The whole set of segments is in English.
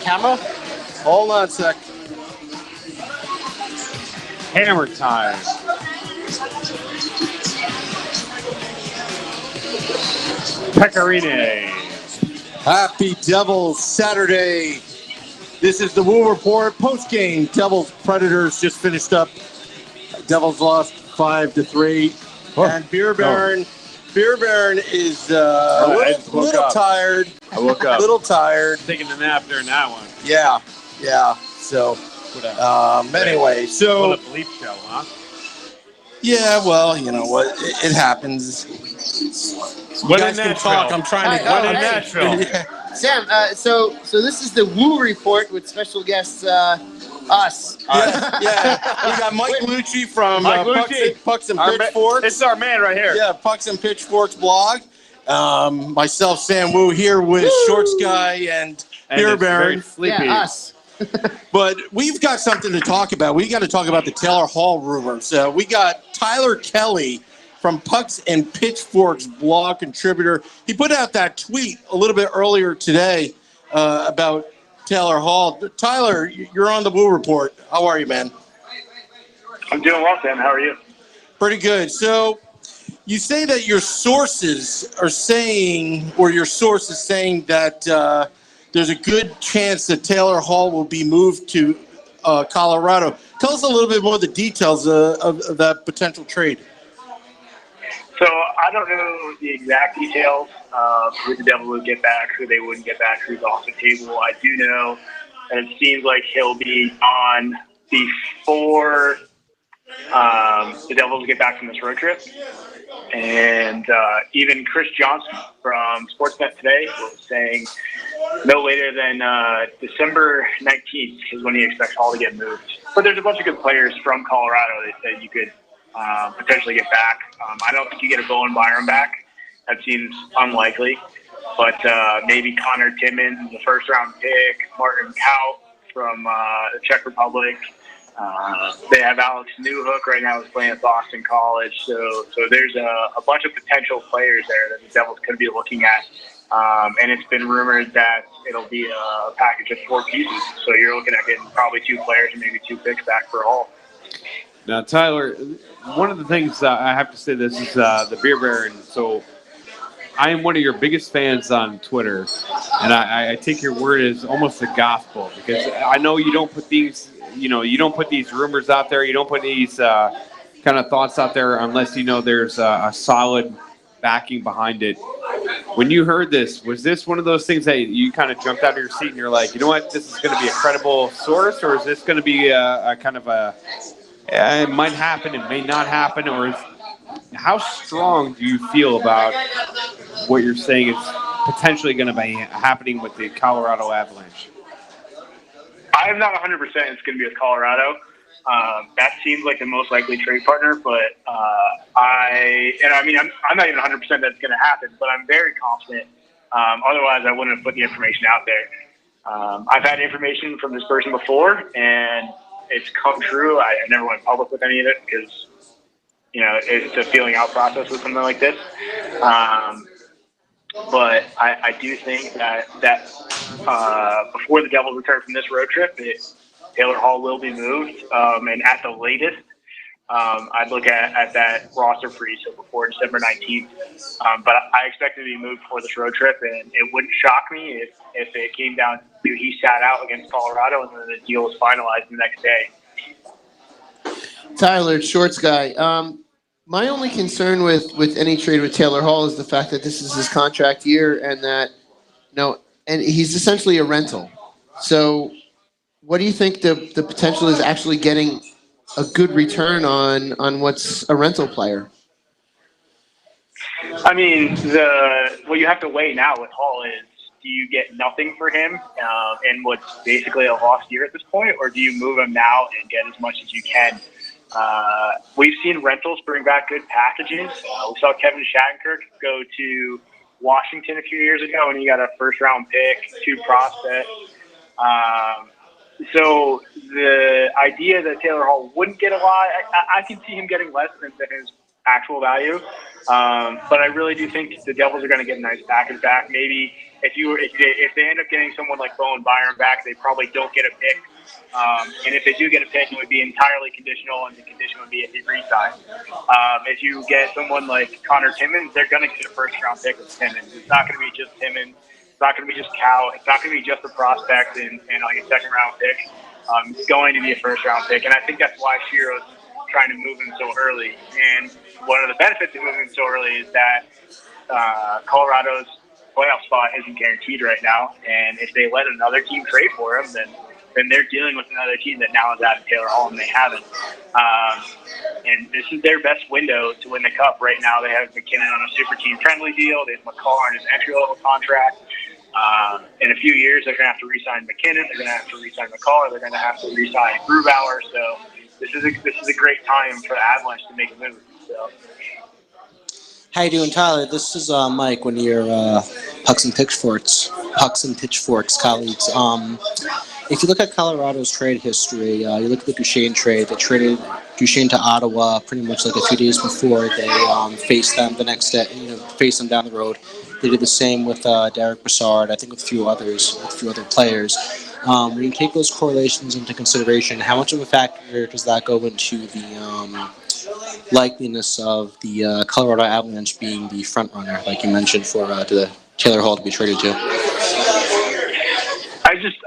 Camera? Hold on a sec. Hammer time. Pecorine. Happy Devils Saturday. This is the Woo Report postgame. Devils Predators just finished up. Devils lost 5-3. And Beer Baron is a little tired. I woke up. A little tired. Taking a nap during that one. Yeah. So, anyway, so. What a bleep show, huh? Yeah, well, you know what? It happens. What you guys can talk. I'm trying to. What in Nashville? Yeah. Sam, so this is the Woo Report with special guests, us. Yeah. We got Mike Lucci from Pucks and Pitchforks. It's our man right here. Yeah, Pucks and Pitchforks blog. Myself, Sam Woo, here with Shorts Guy and Beer Baron. Yeah, us. But we've got something to talk about. We got to talk about the Taylor Hall rumors. We got Tyler Kelley from Pucks and Pitchforks blog contributor. He put out that tweet a little bit earlier today about Taylor Hall. Tyler, you're on the Woo Report. How are you, man? I'm doing well, Sam. How are you? Pretty good. So you say that your sources are saying, or your source is saying that there's a good chance that Taylor Hall will be moved to Colorado. Tell us a little bit more of the details of that potential trade. So I don't know the exact details of who the Devils would get back, who they wouldn't get back, who's off the table. I do know that it seems like he'll be on before the Devils get back from this road trip. And even Chris Johnson from Sportsnet today was saying no later than December 19th is when he expects Hall to get moved. But there's a bunch of good players from Colorado that you could potentially get back. I don't think you get a Bowen Byram back. That seems unlikely. But maybe Connor Timmins, the first-round pick, Martin Kaut from the Czech Republic. They have Alex Newhook right now who's playing at Boston College. So there's a bunch of potential players there that the Devils could be looking at. And it's been rumored that it'll be a package of 4 pieces. So you're looking at getting probably 2 players and maybe 2 picks back for Hall. Now, Tyler, one of the things I have to say, this is the Beer Baron. So I am one of your biggest fans on Twitter, and I take your word as almost the gospel, because I know you don't put these, you don't put these rumors out there. You don't put these kind of thoughts out there unless you know there's a solid backing behind it. When you heard this, was this one of those things that you kind of jumped out of your seat and you're like, you know what, this is going to be a credible source, or is this going to be a kind of a it might happen, it may not happen, or how strong do you feel about what you're saying is potentially going to be happening with the Colorado Avalanche? I'm not 100% it's going to be with Colorado. That seems like the most likely trade partner, but I'm not even 100% that's going to happen, but I'm very confident. Otherwise, I wouldn't have put the information out there. I've had information from this person before, and it's come true. I never went public with any of it because, it's a feeling out process with something like this. But I do think that before the Devils return from this road trip, Taylor Hall will be moved. And at the latest, I'd look at that roster freeze, so before December 19th. But I expect it to be moved before this road trip, and it wouldn't shock me if it came down to he sat out against Colorado and then the deal was finalized the next day. Tyler, Shorts Guy. My only concern with any trade with Taylor Hall is the fact that this is his contract year and that, and he's essentially a rental. So what do you think the potential is actually getting a good return on what's a rental player? I mean, what you have to weigh now with Hall is, do you get nothing for him in what's basically a lost year at this point, or do you move him now and get as much as you can? We've seen rentals bring back good packages. We saw Kevin Shattenkirk go to Washington a few years ago, and he got a first-round pick, 2 prospects. So the idea that Taylor Hall wouldn't get a lot, I can see him getting less than his actual value. But I really do think the Devils are going to get a nice package back. Maybe if they end up getting someone like Bowen Byron back, they probably don't get a pick. And if they do get a pick, it would be entirely conditional, and the condition would be if he resigns. If you get someone like Connor Timmons, they're going to get a first-round pick with Timmons. It's not going to be just Timmons. It's not going to be just Cal. It's not going to be just a prospect and like a second-round pick. It's going to be a first-round pick, and I think that's why Shiro's trying to move him so early. And one of the benefits of moving him so early is that Colorado's playoff spot isn't guaranteed right now, and if they let another team trade for him, then they're dealing with another team that now has added Taylor Hall, and they haven't. And this is their best window to win the Cup right now. They have McKinnon on a super team friendly deal. They have McCall on his entry-level contract. In a few years, they're going to have to re-sign McKinnon. They're going to have to re-sign McCall. They're going to have to re-sign Grubauer. So this is a great time for the Avalanche to make a move. So. How you doing, Tyler? This is Mike, one of your Pucks and Pitchforks colleagues. If you look at Colorado's trade history, you look at the Duchesne trade. They traded Duchesne to Ottawa pretty much like a few days before they faced them the next day. Faced them down the road. They did the same with Derek Brassard. I think with a few other players. When you take those correlations into consideration, how much of a factor does that go into the likeliness of the Colorado Avalanche being the front runner, like you mentioned, for the Taylor Hall to be traded to?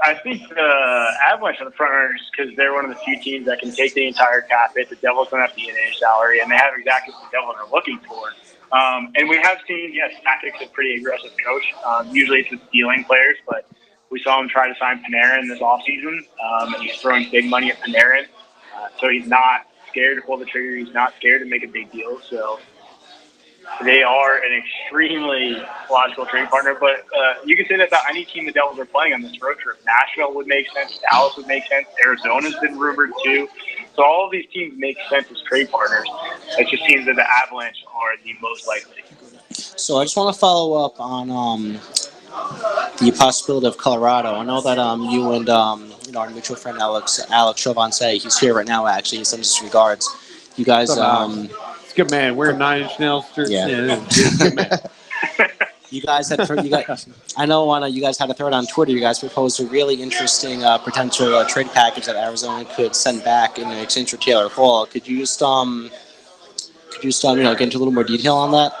I think the Avalanche are the front runners because they're one of the few teams that can take the entire cap hit. The Devils don't have to get any salary, and they have exactly what the Devils are looking for. And we have seen, yes, Tactic's a pretty aggressive coach. Usually it's with stealing players, but we saw him try to sign Panarin this offseason, and he's throwing big money at Panarin. So he's not scared to pull the trigger. He's not scared to make a big deal. So they are an extremely logical trade partner. But you can say that about any team the Devils are playing on this road trip. Nashville would make sense. Dallas would make sense. Arizona's been rumored too. So all of these teams make sense as trade partners. It just seems that the Avalanche are the most likely. So I just want to follow up on the possibility of Colorado. I know that you and our mutual friend Alex Chauvin say he's here right now. Actually, he sends his regards. You guys, it's a good man. Wearing 9 Inch Nails shirts. Yeah. Good man. You guys I know you guys had a thread on Twitter. You guys proposed a really interesting potential trade package that Arizona could send back in exchange for Taylor Hall. Could you just get into a little more detail on that?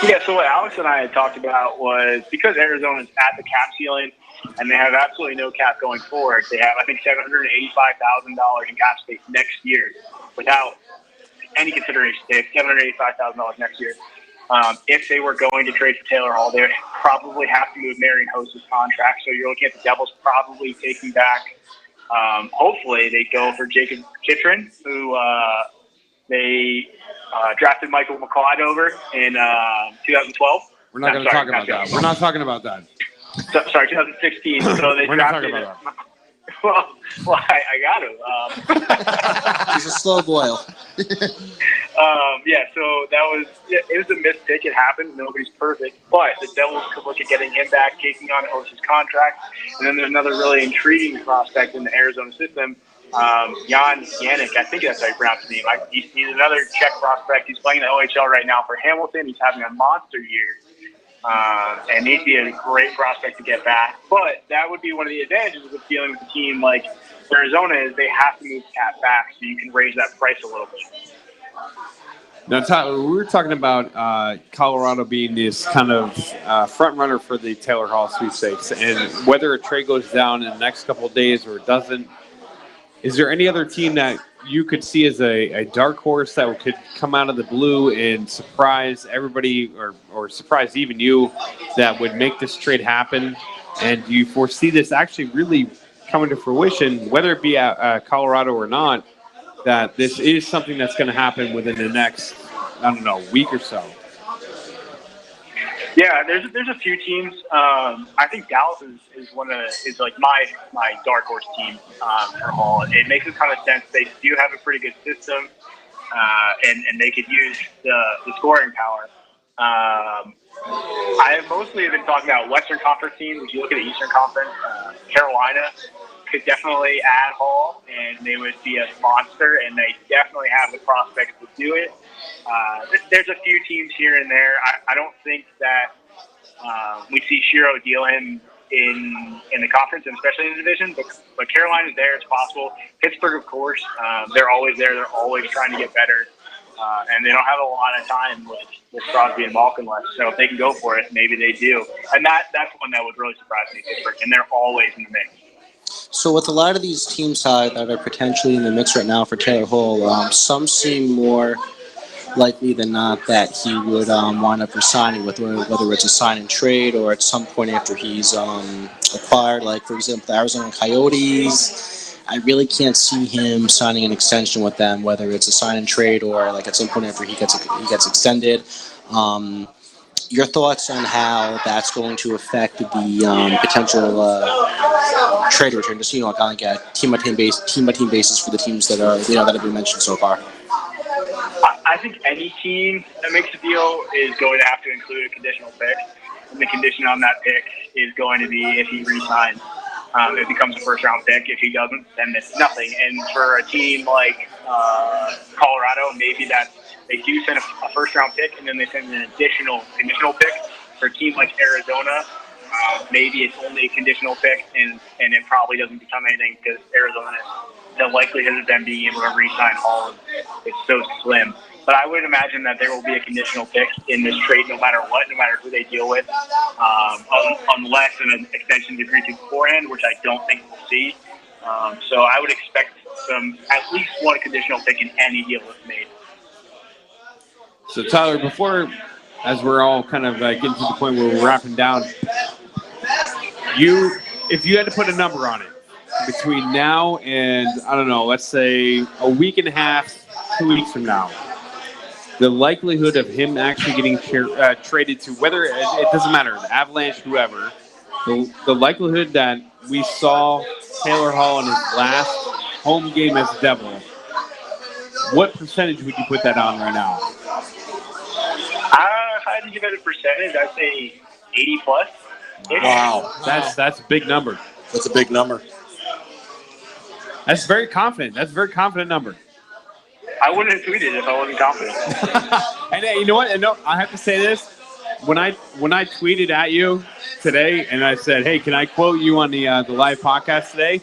Yeah, so what Alex and I had talked about was because Arizona's at the cap ceiling and they have absolutely no cap going forward, they have, I think, $785,000 in cap space next year without any consideration. They have $785,000 next year. If they were going to trade for Taylor Hall, they would probably have to move Marian Hossa's contract. So you're looking at the Devils probably taking back, hopefully they go for Jacob Chychrun, who they drafted Michael McLeod over in 2012. We're not going to talk about that. We're not talking about that. Sorry, 2016. So they We're not talking about that. Well, I got to. He's a slow boil. Yeah, so it was a missed pick. It happened. Nobody's perfect. But the Devils could look at getting him back, taking on Hossa's contract. And then there's another really intriguing prospect in the Arizona system, Jan Yannick. I think that's how you pronounce his name. He's another Czech prospect. He's playing in the OHL right now for Hamilton. He's having a monster year. And he'd be a great prospect to get back. But that would be one of the advantages of dealing with a team like Arizona is they have to move cap back so you can raise that price a little bit. Now, Tyler, we were talking about Colorado being this kind of front runner for the Taylor Hall sweepstakes, and whether a trade goes down in the next couple of days or it doesn't. Is there any other team that you could see as a dark horse that could come out of the blue and surprise everybody or surprise even you that would make this trade happen? And do you foresee this actually really coming to fruition, whether it be at Colorado or not, that this is something that's going to happen within the next, week or so? Yeah, there's a few teams. I think Dallas is like my dark horse team for Hall. It makes a ton of sense. They do have a pretty good system, and they could use the scoring power. I have mostly been talking about Western Conference teams. If you look at the Eastern Conference, Carolina could definitely add Hall, and they would be a monster, and they definitely have the prospects to do it. There's a few teams here and there. I don't think that we see Shiro deal him in the conference and especially in the division. But Carolina's there. It's possible. Pittsburgh, of course, they're always there. They're always trying to get better. And they don't have a lot of time with Crosby and Malkin left. So if they can go for it, maybe they do. And that's one that would really surprise me, Pittsburgh. And they're always in the mix. So with a lot of these teams that are potentially in the mix right now for Taylor Hall, some seem more likely than not that he would wind up resigning, whether it's a sign and trade or at some point after he's acquired. Like, for example, the Arizona Coyotes, I really can't see him signing an extension with them, whether it's a sign and trade or like at some point after he gets extended. Your thoughts on how that's going to affect the potential trade return? Just kind of like a team by team basis for the teams that are that have been mentioned so far. I think any team that makes a deal is going to have to include a conditional pick, and the condition on that pick is going to be if he resigns. It becomes a first-round pick. If he doesn't, then it's nothing. And for a team like Colorado, maybe they do send a first-round pick, and then they send an additional conditional pick. For a team like Arizona, maybe it's only a conditional pick, and it probably doesn't become anything because Arizona, the likelihood of them being able to re-sign Hall is so slim. But I would imagine that there will be a conditional pick in this trade no matter what, no matter who they deal with, unless an extension is agreed to beforehand, which I don't think we'll see. So I would expect at least one conditional pick in any deal that's made. So, Tyler, before, as we're all kind of getting to the point where we're wrapping down, if you had to put a number on it, between now and, I don't know, let's say a week and a half, 2 weeks from now, the likelihood of him actually getting traded to, whether it doesn't matter, the Avalanche, whoever, the likelihood that we saw Taylor Hall in his last home game as a Devil, what percentage would you put that on right now? If I had to give it a percentage, I'd say 80 plus. Wow. That's a big number. That's a big number. That's very confident. That's a very confident number. I wouldn't have tweeted if I wasn't confident. And you know what? And no, I have to say this. When I tweeted at you today and I said, hey, can I quote you on the live podcast today?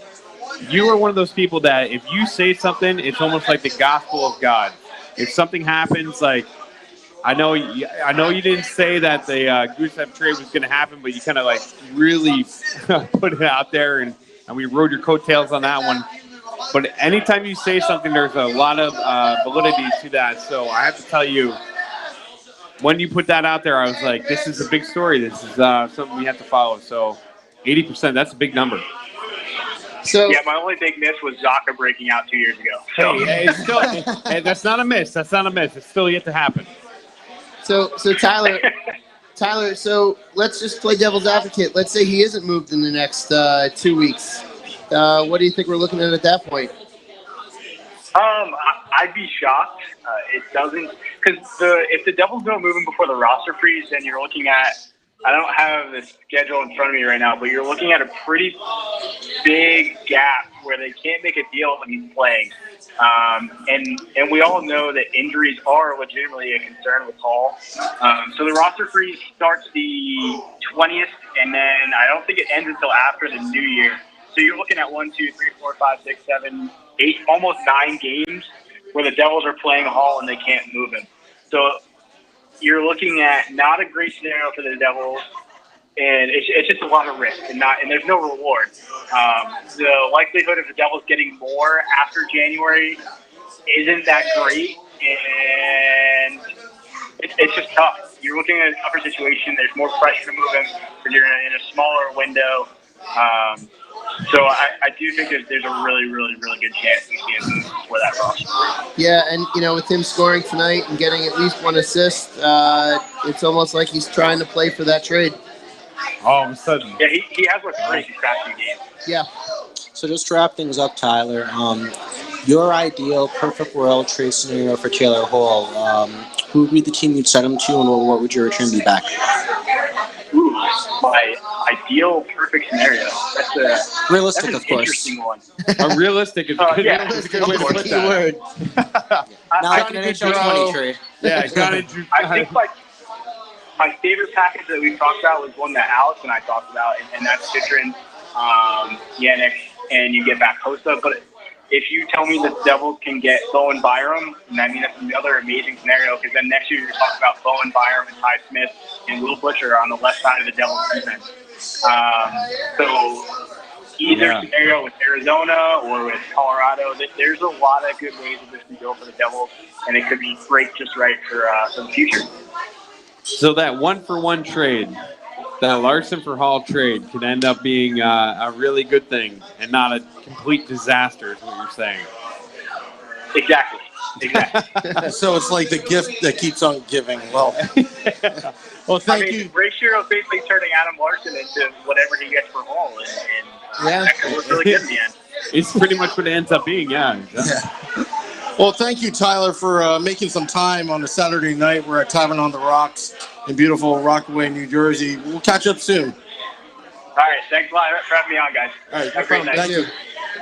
You are one of those people that if you say something, it's almost like the gospel of God. If something happens, like, I know you didn't say that the Gusev trade was going to happen, but you kind of like really put it out there, and we rode your coattails on that one. But anytime you say something, there's a lot of validity to that. So I have to tell you, when you put that out there, I was like, this is a big story. This is something we have to follow. So 80%, that's a big number. So yeah, my only big miss was Zaka breaking out 2 years ago. So. Hey, that's not a miss. That's not a miss. It's still yet to happen. So Tyler, so let's just play devil's advocate. Let's say he isn't moved in the next 2 weeks. What do you think we're looking at that point? I'd be shocked. It doesn't, because if the Devils don't move him before the roster freeze, then you're looking at, I don't have the schedule in front of me right now, but you're looking at a pretty big gap where they can't make a deal when he's playing. And we all know that injuries are legitimately a concern with Hall. So the roster freeze starts the 20th, and then I don't think it ends until after the new year. So you're looking at 1, 2, 3, 4, 5, 6, 7, 8, almost 9 games where the Devils are playing Hall and they can't move him. So you're looking at not a great scenario for the Devils, and it's just a lot of risk, and there's no reward. The likelihood of the Devils getting more after January isn't that great, and it's just tough. You're looking at a tougher situation. There's more pressure to move him because you're in a smaller window. So I do think that there's a really, really, really good chance we see him for that roster. Yeah, and with him scoring tonight and getting at least one assist, it's almost like he's trying to play for that trade. All of a sudden. Yeah, he has looked great these past few games. Yeah. So just to wrap things up, Tyler, your ideal perfect world trade scenario for Taylor Hall, who would be the team you'd send him to, and what would your return be back? Ooh, my ideal perfect scenario. That's Realistic, an of course. Interesting one. Realistic is good. Yeah. That's a good way to put that. Not like an NHL 20 trade. Yeah, I think like my favorite package that we've talked about was one that Alex and I talked about, and that's Citron, Yannick, and you get back Hosta. But if you tell me the Devils can get Bowen Byram, and I mean that's another amazing scenario, because then next year you're talking about Bowen Byram and Ty Smith and Will Butcher on the left side of the Devils defense. So either scenario with Arizona or with Colorado, there's a lot of good ways that this can go for the Devils, and it could be great just right for the future. So that 1-for-1 trade, that Larson for Hall trade, could end up being a really good thing and not a complete disaster, is what you're saying. Exactly. So it's like the gift that keeps on giving. Well, well, thank you. Ray Shero's basically turning Adam Larson into whatever he gets for Hall, and that could look really good in the end. It's pretty much what it ends up being, yeah. Well, thank you, Tyler, for making some time on a Saturday night. We're at Tavern on the Rocks in beautiful Rockaway, New Jersey. We'll catch up soon. All right. Thanks a lot for having me on, guys. All right. Have a great night. Thank you.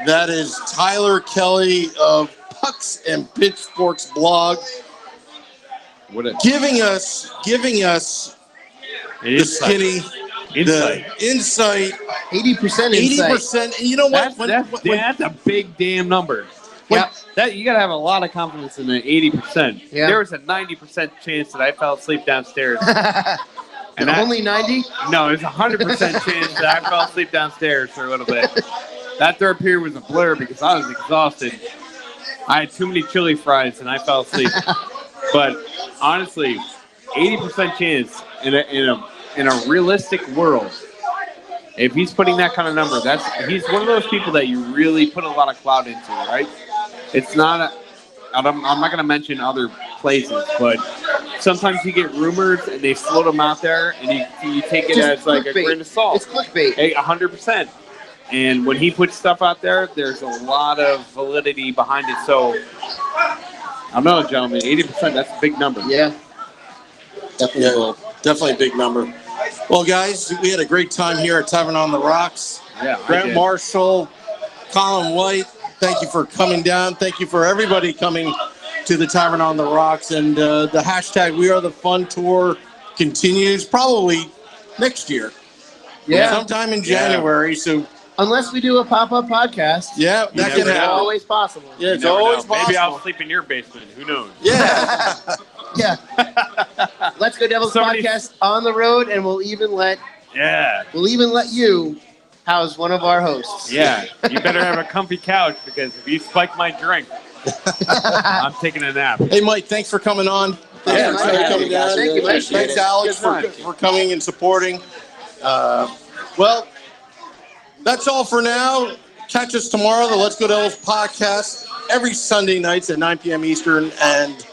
That is Tyler Kelley of Pucks and Pitchforks blog, giving us the skinny insight. 80% insight. 80%. You know what? That's a big damn number. That you gotta have a lot of confidence in the 80%. Yeah. There was a 90% chance that I fell asleep downstairs. And only 90? No, there's a 100% chance that I fell asleep downstairs for a little bit. That third period was a blur because I was exhausted. I had too many chili fries and I fell asleep. But honestly, 80% chance in a realistic world. If he's putting that kind of number, he's one of those people that you really put a lot of clout into, right? It's not I'm not going to mention other places, but sometimes you get rumors and they float them out there and you take it as like a grain of salt. It's clickbait. 100%. And when he puts stuff out there, there's a lot of validity behind it. So, I don't know, gentlemen, 80%, that's a big number. Yeah. Definitely a big number. Well, guys, we had a great time here at Tavern on the Rocks. Yeah, Grant Marshall, Colin White, thank you for coming down. Thank you for everybody coming to the Tavern on the Rocks. And the hashtag We Are the Fun Tour continues probably next year. Yeah. Sometime in January. So unless we do a pop-up podcast. Yeah, that can happen. Always possible. Yeah, it's always possible. Maybe I'll sleep in your basement. Who knows? Yeah. Yeah. Let's Go Devils podcast on the road, and we'll even let you house one of our hosts. Yeah. You better have a comfy couch because if you spike my drink, I'm taking a nap. Hey, Mike, thanks for coming on. Thanks for coming down. Thank you, Mike. Thanks, Alex, for coming and supporting. Well, that's all for now. Catch us tomorrow, the Let's Go Devils podcast, every Sunday nights at 9 p.m. Eastern, and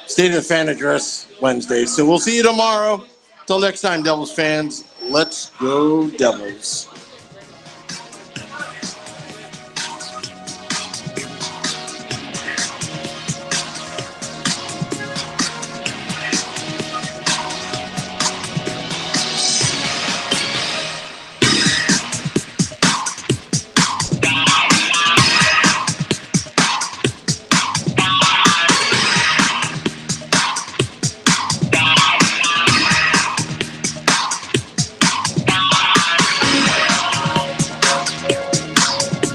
State of the Fan Address Wednesdays. So we'll see you tomorrow. Till next time, Devils fans, let's go Devils.